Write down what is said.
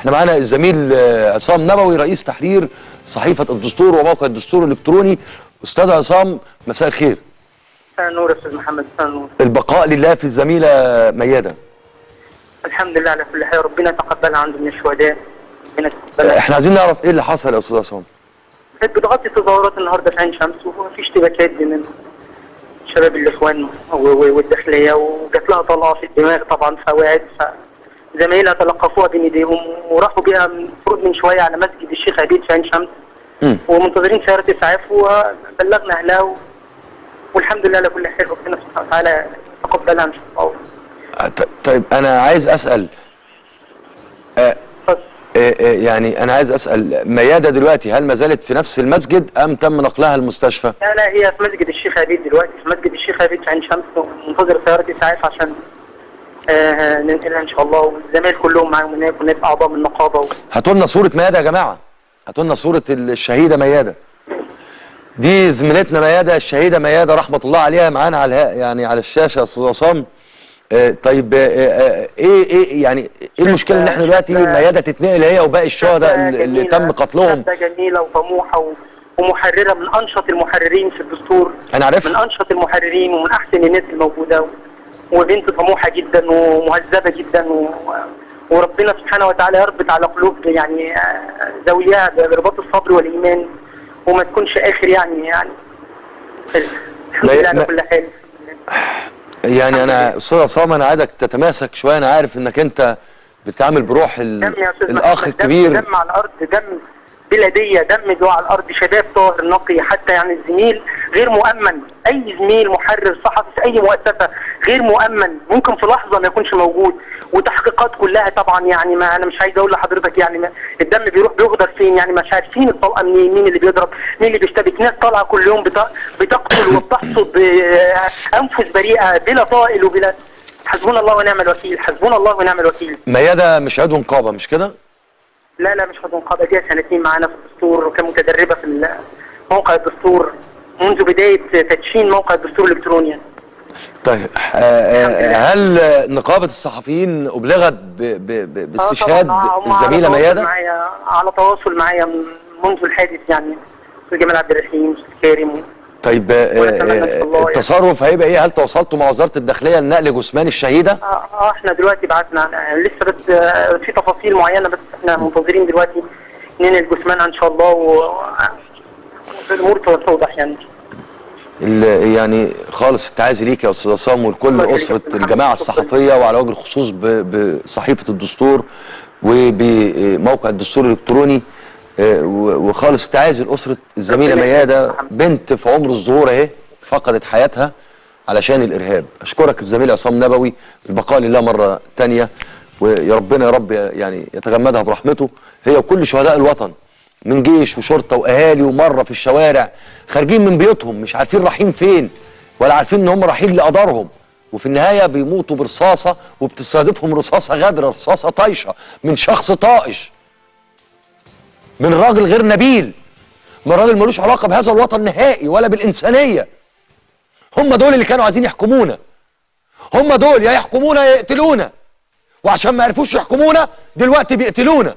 احنا معانا الزميل عصام نبوي رئيس تحرير صحيفة الدستور وموقع الدستور الإلكتروني. أستاذ عصام مساء الخير. مساء النور يا أستاذ محمد. مساء النور. البقاء لله في الزميلة ميادة. الحمد لله على كل حال، ربنا تقبلها عنده من الشهداء. ربنا تقبلها. احنا عايزين نعرف ايه اللي حصل يا أستاذ عصام. كانت بتغطي تظاهرات النهارده في عين شمس وفي اشتباكات بين شباب الإخوان والداخلية، وجات لها طلقة في الدماغ طبعا فوقعت، فزمايلها تلقفوها بين ايديهم وراحوا بيها المفروض من شوية على مسجد الشيخ عبيد في عين شمس. ومنتظرين سيارة إسعاف وبلغنا أهلها والحمد لله على كل حال، ربنا سبحانه وتعالى تقبلها إن شاء الله. طيب أنا عايز أسأل يعني أنا عايز أسأل ميادة دلوقتي هل ما زالت في نفس المسجد أم تم نقلها المستشفى؟ لا هي في مسجد الشيخ عبيد دلوقتي، في مسجد الشيخ عبيد في عين شمس، ومنتظر سيارة إسعاف عشان ننقلها إن شاء الله، والزمايل كلهم معاهم هناك وناس أعضاء من النقابة. هاتوا لنا صورة ميادة يا جماعة، هاتوا لنا صورة الشهيدة ميادة. دي زميلتنا ميادة الشهيدة ميادة رحمة الله عليها معانا على يعني على الشاشة يا أستاذ عصام. طيب ايه يعني ايه المشكله ان احنا دلوقتي ميادة تتنقل هي وباقي الشهداء اللي تم قتلهم؟ جميله وطموحه ومحرره، من انشط المحررين في الدستور. انا عارف، من انشط المحررين ومن احسن الناس الموجوده، وبنت طموحه جدا ومهذبه جدا، وربنا سبحانه وتعالى يربط على قلوب يعني ذويها برباط الصبر والايمان، وما تكونش اخر يعني الحمد لله على كل حال. يعني انا استاذ عصام انا عايزك تتماسك شويه، انا عارف انك انت بتتعامل بروح الاخ الكبير. دم على الارض، دم بلاديه، دم جوه على الارض، شباب طاهر نقي، حتى يعني الزميل غير مؤمن، اي زميل محرر صحفي في اي مؤسسه غير مؤمن، ممكن في لحظه ما يكونش موجود، وتحقيقات كلها طبعا يعني ما انا مش عايز اقول لحضرتك يعني الدم بيروح بيغدر فين، يعني مش عارفين الطلقه منين، مين اللي بيضرب، مين اللي بيشتبك، ناس طالعه كل يوم بتقتل وبتحصد انفس بريئه بلا طائل وبلا. حسبنا الله ونعم الوكيل، حسبنا الله ونعم الوكيل. ميادة مش عضو نقابه مش كده؟ لا مش عضو نقابه، دي سنتين معانا في الدستور، وكان متدربه في موقع الدستور منذ بدايه تدشين موقع الدستور الالكتروني. طيب هل نقابه الصحفيين ابلغت باستشهاد الزميله ميادة؟ على تواصل معايا منذ الحادث يعني، استاذ جمال عبد الرحيم، استاذ كارم. طيب التصرف هيبقى ايه؟ هل تواصلتوا مع وزاره الداخليه لنقل جثمان الشهيده؟ احنا دلوقتي بعتنا لسه، بس في تفاصيل معينه، بس احنا منتظرين دلوقتي ننقل جثمانها ان شاء الله والامور توضح يعني. يعني خالص التعازي ليك يا استاذ عصام ولكل اسره الجماعه الصحفيه، وعلى وجه الخصوص بصحيفه الدستور وبموقع الدستور الالكتروني، وخالص التعازي لاسره الزميله ميادة، بنت في عمر الظهور اهي فقدت حياتها علشان الارهاب. اشكرك الزميل عصام نبوي، البقاء لله مره ثانيه، ويا ربنا يا رب يعني يتغمدها برحمته هي وكل شهداء الوطن من جيش وشرطه واهالي، ومره في الشوارع خارجين من بيوتهم مش عارفين رايحين فين، ولا عارفين ان هم رايحين لقدرهم، وفي النهايه بيموتوا برصاصه، وبتستهدفهم رصاصه غادره، رصاصه طايشه من شخص طائش، من راجل غير نبيل، من راجل ملوش علاقه بهذا الوطن نهائي ولا بالانسانيه. هم دول اللي كانوا عايزين يحكمونا، هم دول يا يحكمونا يا يقتلونا، وعشان ما عرفوش يحكمونا دلوقتي بيقتلونا.